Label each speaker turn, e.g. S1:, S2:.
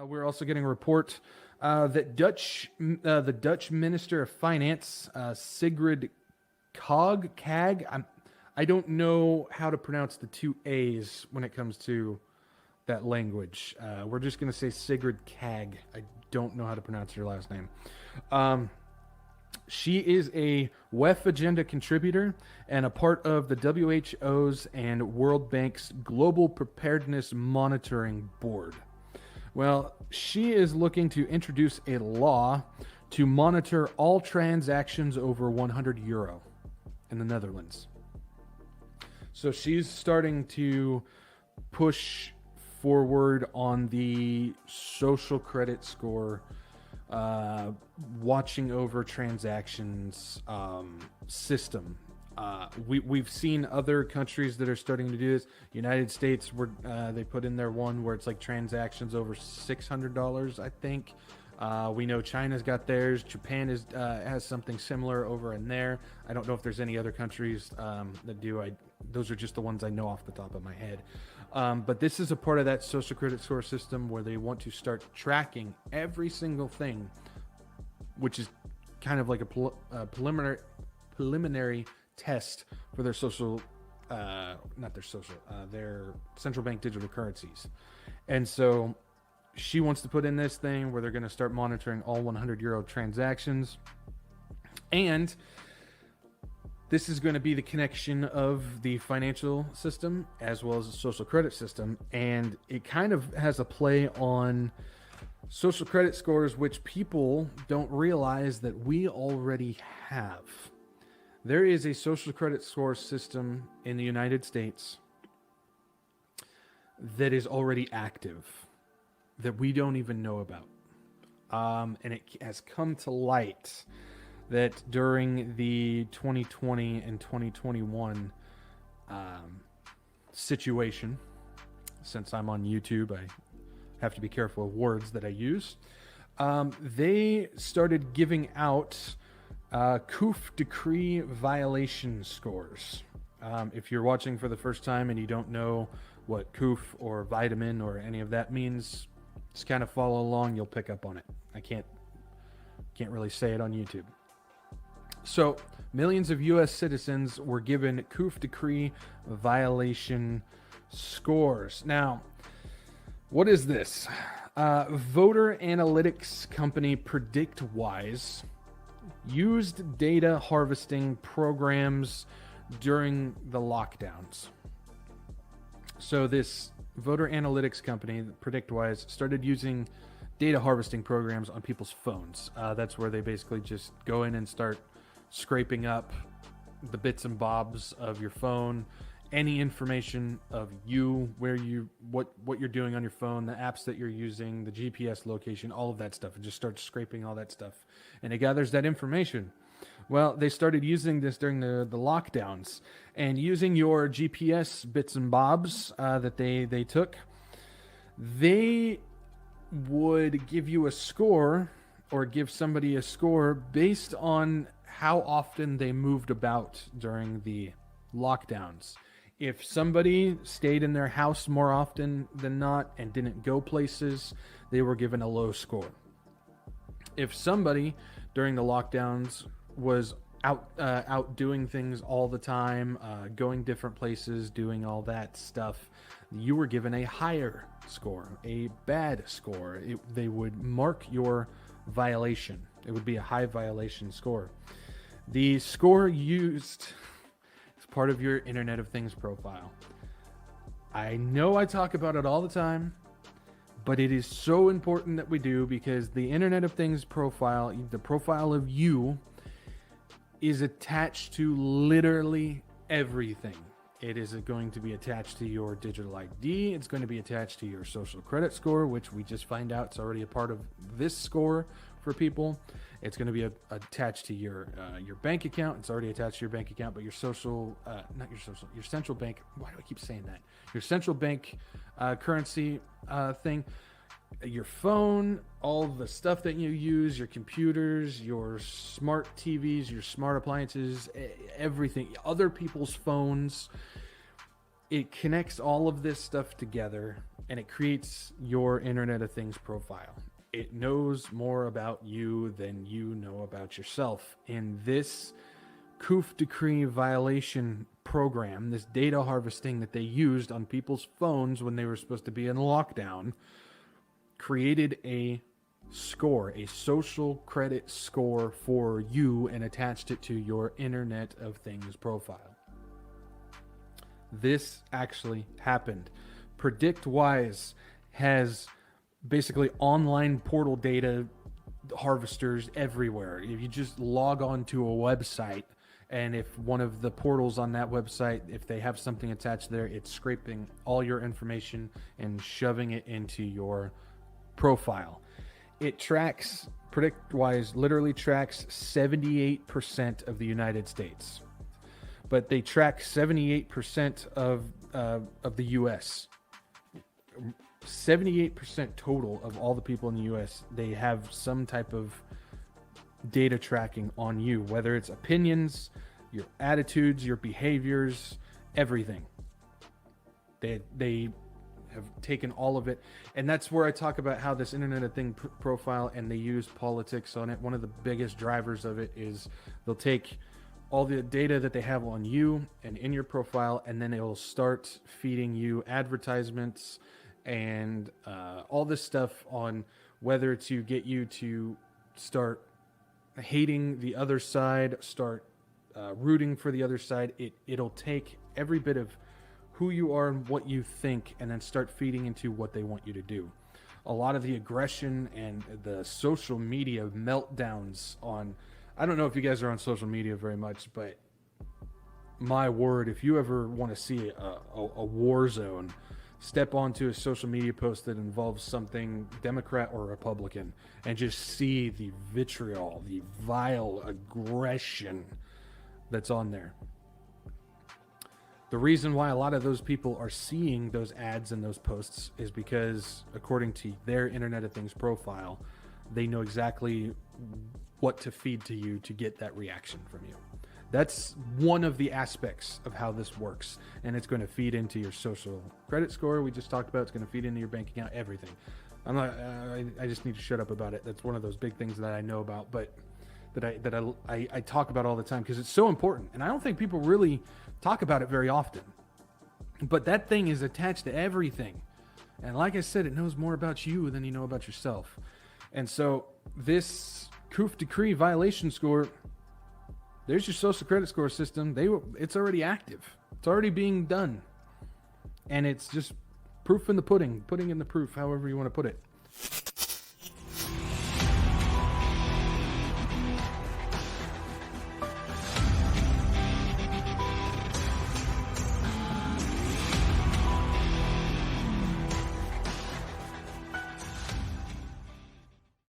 S1: We're also getting a report that the Dutch Minister of Finance, Sigrid Kaag, I don't know how to pronounce the two A's when it comes to that language. We're just going to say Sigrid Kaag. I don't know how to pronounce her last name. She is a WEF Agenda contributor and a part of the WHO's and World Bank's Global Preparedness Monitoring Board. Well, she is looking to introduce a law to monitor all transactions over 100 euro in the Netherlands. So she's starting to push forward on the social credit score, watching over transactions system. We've seen other countries that are starting to do this. United States, where they put in their one where it's like transactions over $600, I think. We know China's got theirs. Japan has something similar over in there. I don't know if there's any other countries that do. Those are just the ones I know off the top of my head. But this is a part of that social credit score system where they want to start tracking every single thing, which is kind of like a preliminary test for their their central bank digital currencies. And so she wants to put in this thing where they're going to start monitoring all 100 euro transactions. And this is going to be the connection of the financial system as well as the social credit system. And it kind of has a play on social credit scores, which people don't realize that we already have. There is a social credit score system in the United States that is already active that we don't even know about. And it has come to light that during the 2020 and 2021 situation, since I'm on YouTube, I have to be careful of words that I use. They started giving out COOF decree violation scores. If you're watching for the first time and you don't know what COOF or vitamin or any of that means, just kind of follow along. You'll pick up on it. I can't really say it on YouTube. So millions of U.S. citizens were given COOF decree violation scores. Now, what is this? Voter analytics company PredictWise used data harvesting programs during the lockdowns. So this voter analytics company, PredictWise, started using data harvesting programs on people's phones. That's where they basically just go in and start scraping up the bits and bobs of your phone, any information of you, where you, what you're doing on your phone, the apps that you're using, the GPS location, all of that stuff. It just starts scraping all that stuff, and it gathers that information. Well, they started using this during the lockdowns, and using your GPS bits and bobs that they took, they would give you a score or give somebody a score based on how often they moved about during the lockdowns. If somebody stayed in their house more often than not and didn't go places, they were given a low score. If somebody during the lockdowns was out doing things all the time, going different places, doing all that stuff, you were given a higher score, a bad score. They would mark your violation. It would be a high violation score. The score used is part of your Internet of Things profile. I know I talk about it all the time, but it is so important that we do, because the Internet of Things profile, the profile of you, is attached to literally everything. It is going to be attached to your digital ID. It's going to be attached to your social credit score, which we just find out it's already a part of this score for people. It's going to be attached to your bank account. It's already attached to your bank account, but your central bank. Why do I keep saying that? Your central bank currency thing. Your phone, all the stuff that you use, your computers, your smart TVs, your smart appliances, everything, other people's phones. It connects all of this stuff together, and it creates your Internet of Things profile. It knows more about you than you know about yourself. In this COOF decree violation program, this data harvesting that they used on people's phones when they were supposed to be in lockdown, created a score, a social credit score for you, and attached it to your Internet of Things profile. This actually happened. PredictWise has basically online portal data harvesters everywhere. If you just log on to a website, and if one of the portals on that website, if they have something attached there, it's scraping all your information and shoving it into your profile. It tracks, PredictWise literally tracks 78% of the United States, but they track 78% of the U.S. 78% total of all the people in the U.S., they have some type of data tracking on you, whether it's opinions, your attitudes, your behaviors, everything. They have taken all of it, and that's where I talk about how this Internet of Things profile, and they use politics on it. One of the biggest drivers of it is they'll take all the data that they have on you and in your profile, and then it'll start feeding you advertisements and all this stuff on whether to get you to start hating the other side, start rooting for the other side. It'll take every bit of who you are and what you think, and then start feeding into what they want you to do. A lot of the aggression and the social media meltdowns on, I don't know if you guys are on social media very much, but my word, if you ever want to see a war zone, step onto a social media post that involves something Democrat or Republican and just see the vitriol, the vile aggression that's on there. The reason why a lot of those people are seeing those ads and those posts is because, according to their Internet of Things profile, they know exactly what to feed to you to get that reaction from you. That's one of the aspects of how this works, and it's going to feed into your social credit score. We just talked about it's going to feed into your bank account, everything. I'm not. I just need to shut up about it. That's one of those big things that I know about, but that I talk about all the time because it's so important, and I don't think people really talk about it very often. But that thing is attached to everything, and like I said, it knows more about you than you know about yourself. And so this COOF decree violation score, there's your social credit score system. It's already active. It's already being done. And it's just proof in the pudding, putting in the proof, however you want to put it.